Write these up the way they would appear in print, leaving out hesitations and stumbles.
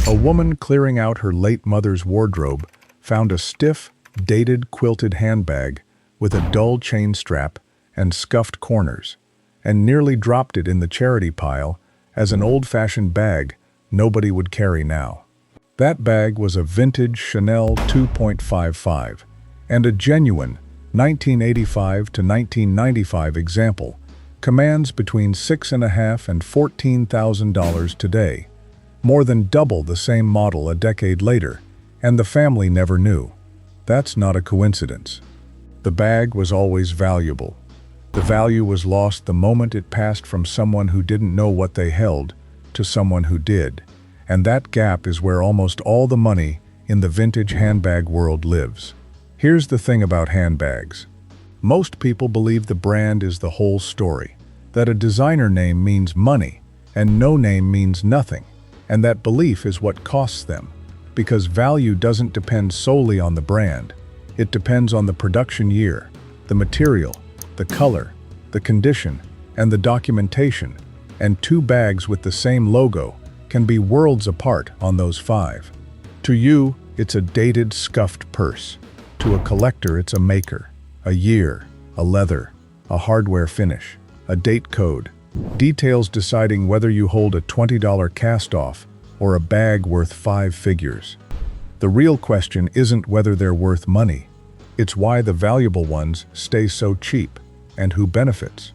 A woman clearing out her late mother's wardrobe found a stiff, dated quilted handbag with a dull chain strap and scuffed corners, and nearly dropped it in the charity pile as an old-fashioned bag nobody would carry now. That bag was a vintage Chanel 2.55 and a genuine 1985 to 1995 example, commands between $6,500 and $14,000 today, more than double the same model a decade later, and the family never knew. That's not a coincidence. The bag was always valuable. The value was lost the moment it passed from someone who didn't know what they held to someone who did, and that gap is where almost all the money in the vintage handbag world lives. Here's the thing about handbags. Most people believe the brand is the whole story, that a designer name means money and no name means nothing, and that belief is what costs them, because value doesn't depend solely on the brand. It depends on the production year, the material, the color, the condition, and the documentation, and two bags with the same logo can be worlds apart on those five. To you, it's a dated, scuffed purse. To a collector, it's a maker, a year, a leather, a hardware finish, a date code, details deciding whether you hold a $20 cast-off or a bag worth 5 figures. The real question isn't whether they're worth money. It's why the valuable ones stay so cheap, and who benefits.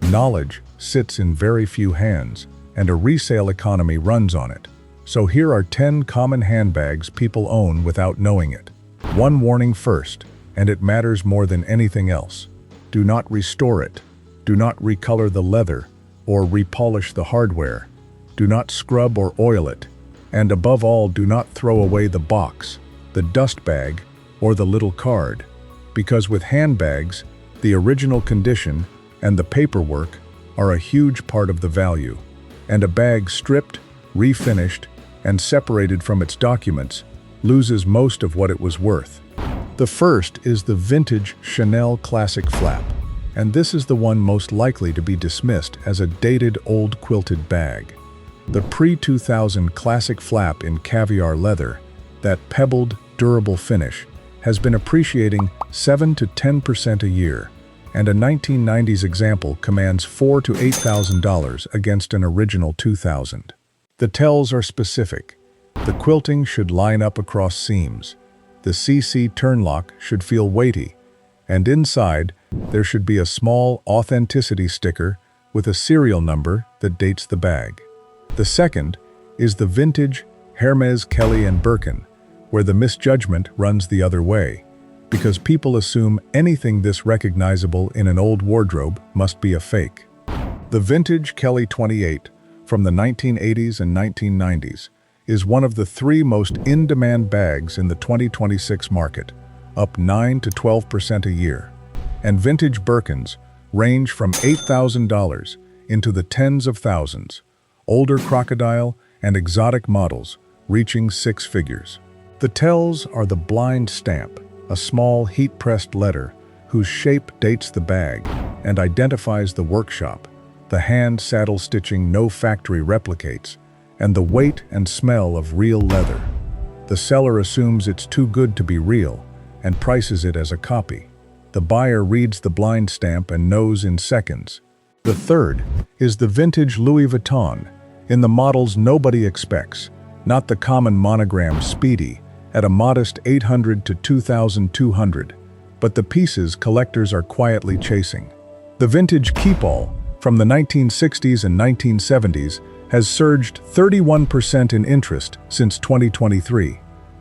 Knowledge sits in very few hands, and a resale economy runs on it. So here are 10 common handbags people own without knowing it. One warning first, and it matters more than anything else. Do not restore it. Do not recolor the leather or repolish the hardware. Do not scrub or oil it. And above all, do not throw away the box, the dust bag, or the little card. Because with handbags, the original condition and the paperwork are a huge part of the value. And a bag stripped, refinished, and separated from its documents loses most of what it was worth. The first is the vintage Chanel Classic Flap, and this is the one most likely to be dismissed as a dated old quilted bag. The pre-2000 Classic Flap in caviar leather, that pebbled, durable finish, has been appreciating 7 to 10% a year, and a 1990s example commands $4,000 to $8,000 against an original $2,000. The tells are specific. The quilting should line up across seams. The CC turnlock should feel weighty, and inside there should be a small authenticity sticker with a serial number that dates the bag. The second is the vintage Hermes, Kelly & Birkin, where the misjudgment runs the other way, because people assume anything this recognizable in an old wardrobe must be a fake. The vintage Kelly 28 from the 1980s and 1990s is one of the 3 most in-demand bags in the 2026 market, up 9 to 12% a year. And vintage Birkins range from $8,000 into the tens of thousands, older crocodile and exotic models reaching 6 figures. The tells are the blind stamp, a small heat-pressed letter whose shape dates the bag and identifies the workshop, the hand saddle stitching no factory replicates, and the weight and smell of real leather. The seller assumes it's too good to be real and prices it as a copy. The buyer reads the blind stamp and knows in seconds. The third is the vintage Louis Vuitton, in the models nobody expects, not the common monogram Speedy, at a modest $800 to $2,200, but the pieces collectors are quietly chasing. The vintage Keepall from the 1960s and 1970s has surged 31% in interest since 2023,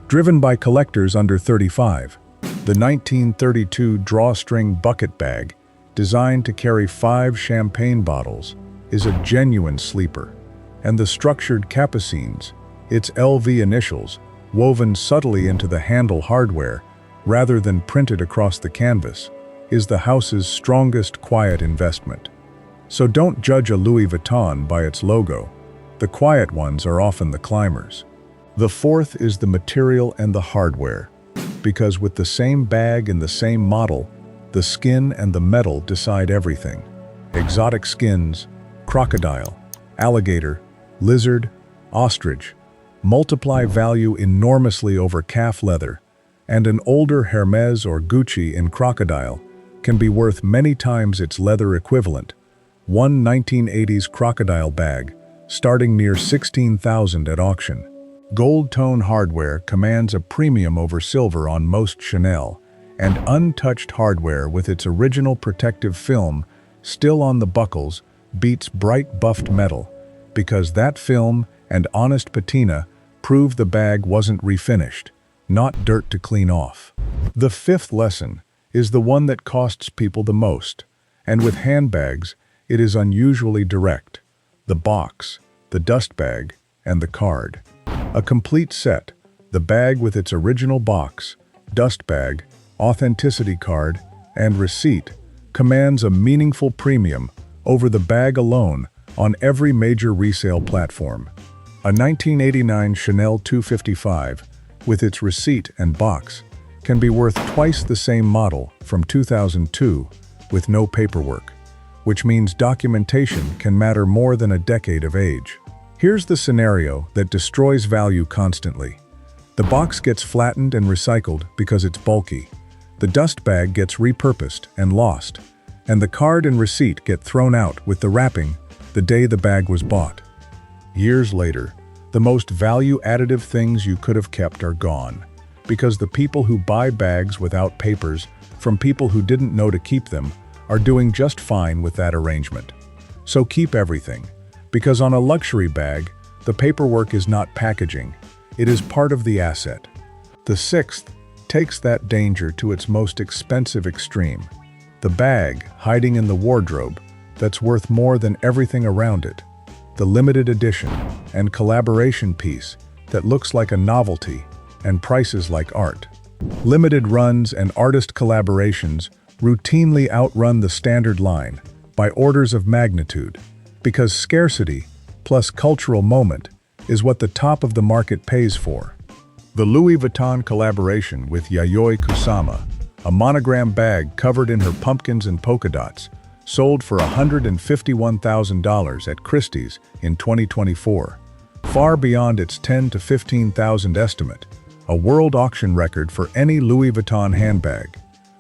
driven by collectors under 35. The 1932 drawstring bucket bag, designed to carry 5 champagne bottles, is a genuine sleeper. And the structured capucines, its LV initials, woven subtly into the handle hardware rather than printed across the canvas, is the house's strongest quiet investment. So don't judge a Louis Vuitton by its logo. The quiet ones are often the climbers. The fourth is the material and the hardware, because with the same bag and the same model, the skin and the metal decide everything. Exotic skins, crocodile, alligator, lizard, ostrich, multiply value enormously over calf leather, and an older Hermes or Gucci in crocodile can be worth many times its leather equivalent. One 1980s crocodile bag, starting near $16,000 at auction. Gold tone hardware commands a premium over silver on most Chanel, and untouched hardware with its original protective film still on the buckles beats bright buffed metal, because that film and honest patina prove the bag wasn't refinished, not dirt to clean off. The fifth lesson is the one that costs people the most, and with handbags, it is unusually direct. The box, the dust bag, and the card. A complete set, the bag with its original box, dust bag, authenticity card, and receipt, commands a meaningful premium over the bag alone on every major resale platform. A 1989 Chanel 255, with its receipt and box, can be worth twice the same model from 2002 with no paperwork, which means documentation can matter more than a decade of age. Here's the scenario that destroys value constantly. The box gets flattened and recycled because it's bulky. The dust bag gets repurposed and lost, and the card and receipt get thrown out with the wrapping the day the bag was bought. Years later, the most value-additive things you could have kept are gone, because the people who buy bags without papers from people who didn't know to keep them are doing just fine with that arrangement. So keep everything, because on a luxury bag, the paperwork is not packaging, it is part of the asset. The sixth takes that danger to its most expensive extreme. The bag hiding in the wardrobe that's worth more than everything around it. The limited edition and collaboration piece that looks like a novelty and prices like art. Limited runs and artist collaborations routinely outrun the standard line by orders of magnitude, because scarcity plus cultural moment is what the top of the market pays for. The Louis Vuitton collaboration with Yayoi Kusama, a monogram bag covered in her pumpkins and polka dots, sold for $151,000 at Christie's in 2024, far beyond its $10,000 to $15,000 estimate, a world auction record for any Louis Vuitton handbag.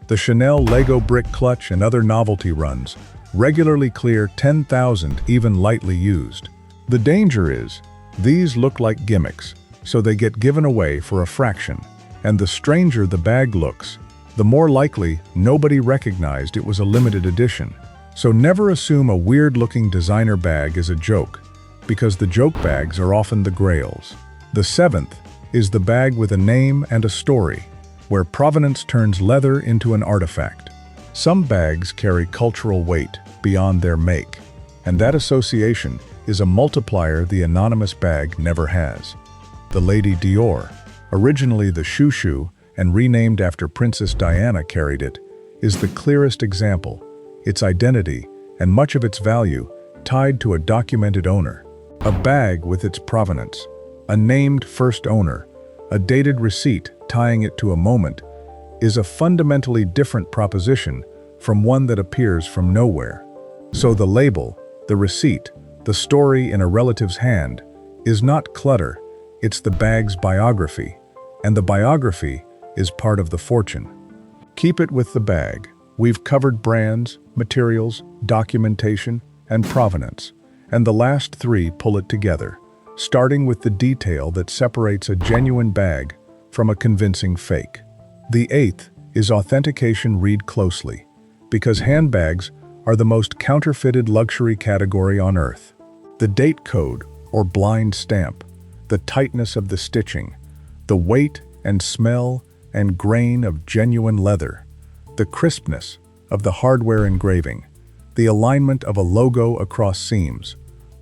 The Chanel Lego brick clutch and other novelty runs regularly clear 10,000 even lightly used. The danger is, these look like gimmicks, so they get given away for a fraction, and the stranger the bag looks, the more likely nobody recognized it was a limited edition. So never assume a weird-looking designer bag is a joke, because the joke bags are often the grails. The seventh is the bag with a name and a story, where provenance turns leather into an artifact. Some bags carry cultural weight beyond their make, and that association is a multiplier the anonymous bag never has. The Lady Dior, originally the Chou Chou and renamed after Princess Diana carried it, is the clearest example. Its identity, and much of its value, tied to a documented owner. A bag with its provenance, a named first owner, a dated receipt tying it to a moment, is a fundamentally different proposition from one that appears from nowhere. So the label, the receipt, the story in a relative's hand, is not clutter, it's the bag's biography, and the biography is part of the fortune. Keep it with the bag. We've covered brands, materials, documentation, and provenance, and the last three pull it together, starting with the detail that separates a genuine bag from a convincing fake. The eighth is authentication. Read closely, because handbags are the most counterfeited luxury category on earth. The date code, or blind stamp, the tightness of the stitching, the weight and smell and grain of genuine leather, the crispness of the hardware engraving, the alignment of a logo across seams.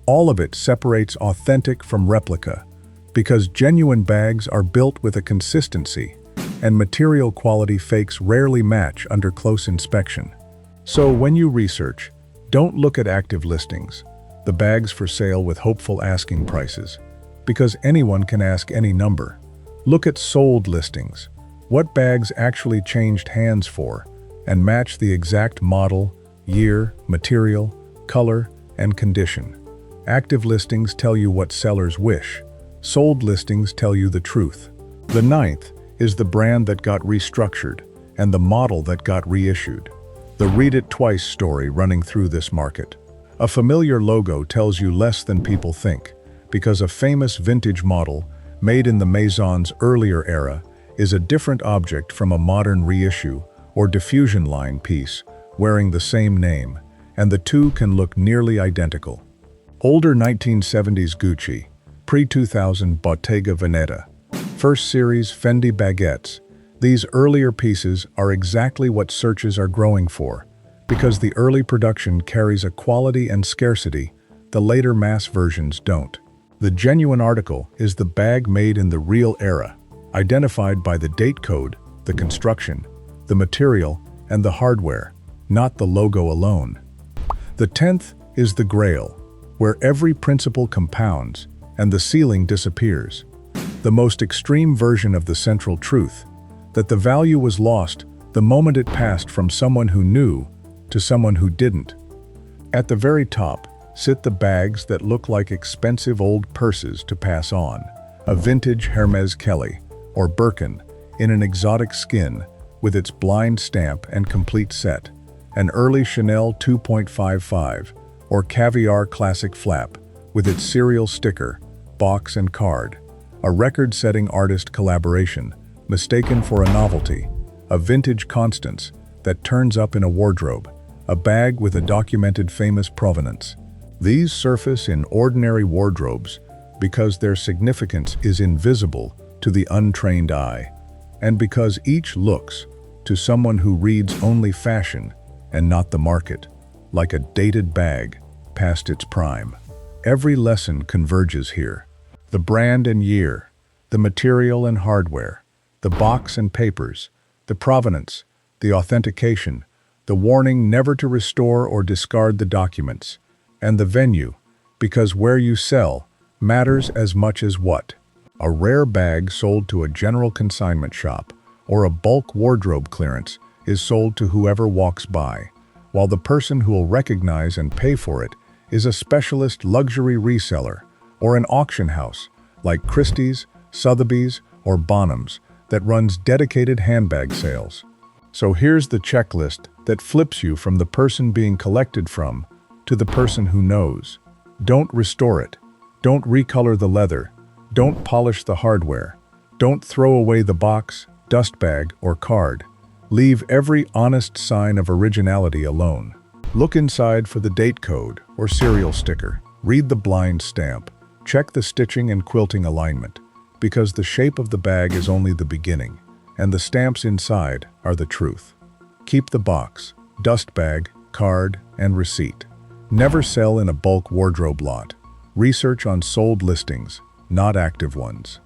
All of it separates authentic from replica, because genuine bags are built with a consistency, and material quality fakes rarely match under close inspection. So when you research, don't look at active listings, the bags for sale with hopeful asking prices, because anyone can ask any number. Look at sold listings, what bags actually changed hands for, and match the exact model, year, material, color, and condition. Active listings tell you what sellers wish. Sold listings tell you the truth. The ninth is the brand that got restructured and the model that got reissued. The read it twice story running through this market. A familiar logo tells you less than people think, because a famous vintage model made in the Maison's earlier era is a different object from a modern reissue or diffusion line piece wearing the same name, and the two can look nearly identical. Older 1970s Gucci, pre-2000 Bottega Veneta, first series Fendi baguettes, these earlier pieces are exactly what searches are growing for, because the early production carries a quality and scarcity the later mass versions don't. The genuine article is the bag made in the real era, identified by the date code, the construction, the material, and the hardware, not the logo alone. The 10th is the grail, where every principle compounds and the ceiling disappears. The most extreme version of the central truth, that the value was lost the moment it passed from someone who knew to someone who didn't. At the very top sit the bags that look like expensive old purses to pass on, a vintage Hermes Kelly or Birkin in an exotic skin with its blind stamp and complete set, an early Chanel 2.55 or Caviar Classic flap with its serial sticker, box and card, a record-setting artist collaboration mistaken for a novelty, a vintage Constance that turns up in a wardrobe, a bag with a documented famous provenance. These surface in ordinary wardrobes because their significance is invisible to the untrained eye, and because each looks, to someone who reads only fashion and not the market, like a dated bag past its prime. Every lesson converges here. The brand and year, the material and hardware, the box and papers, the provenance, the authentication, the warning never to restore or discard the documents, and the venue, because where you sell matters as much as what. A rare bag sold to a general consignment shop or a bulk wardrobe clearance is sold to whoever walks by, while the person who will recognize and pay for it is a specialist luxury reseller or an auction house like Christie's, Sotheby's, or Bonham's that runs dedicated handbag sales. So here's the checklist that flips you from the person being collected from to the person who knows. Don't restore it. Don't recolor the leather. Don't polish the hardware. Don't throw away the box, dust bag, or card. Leave every honest sign of originality alone. Look inside for the date code or serial sticker. Read the blind stamp. Check the stitching and quilting alignment, because the shape of the bag is only the beginning, and the stamps inside are the truth. Keep the box, dust bag, card, and receipt. Never sell in a bulk wardrobe lot. Research on sold listings, not active ones.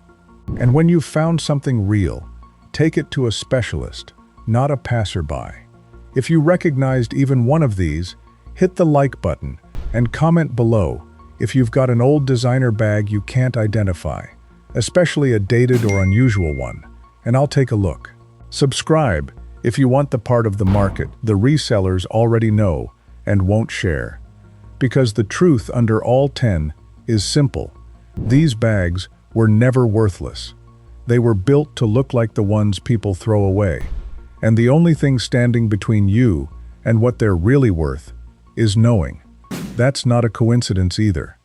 And when you've found something real, take it to a specialist, not a passerby. If you recognized even one of these, hit the like button and comment below if you've got an old designer bag you can't identify, especially a dated or unusual one, and I'll take a look. Subscribe if you want the part of the market the resellers already know and won't share. Because the truth under all 10 is simple. These bags were never worthless. They were built to look like the ones people throw away. And the only thing standing between you and what they're really worth is knowing. That's not a coincidence either.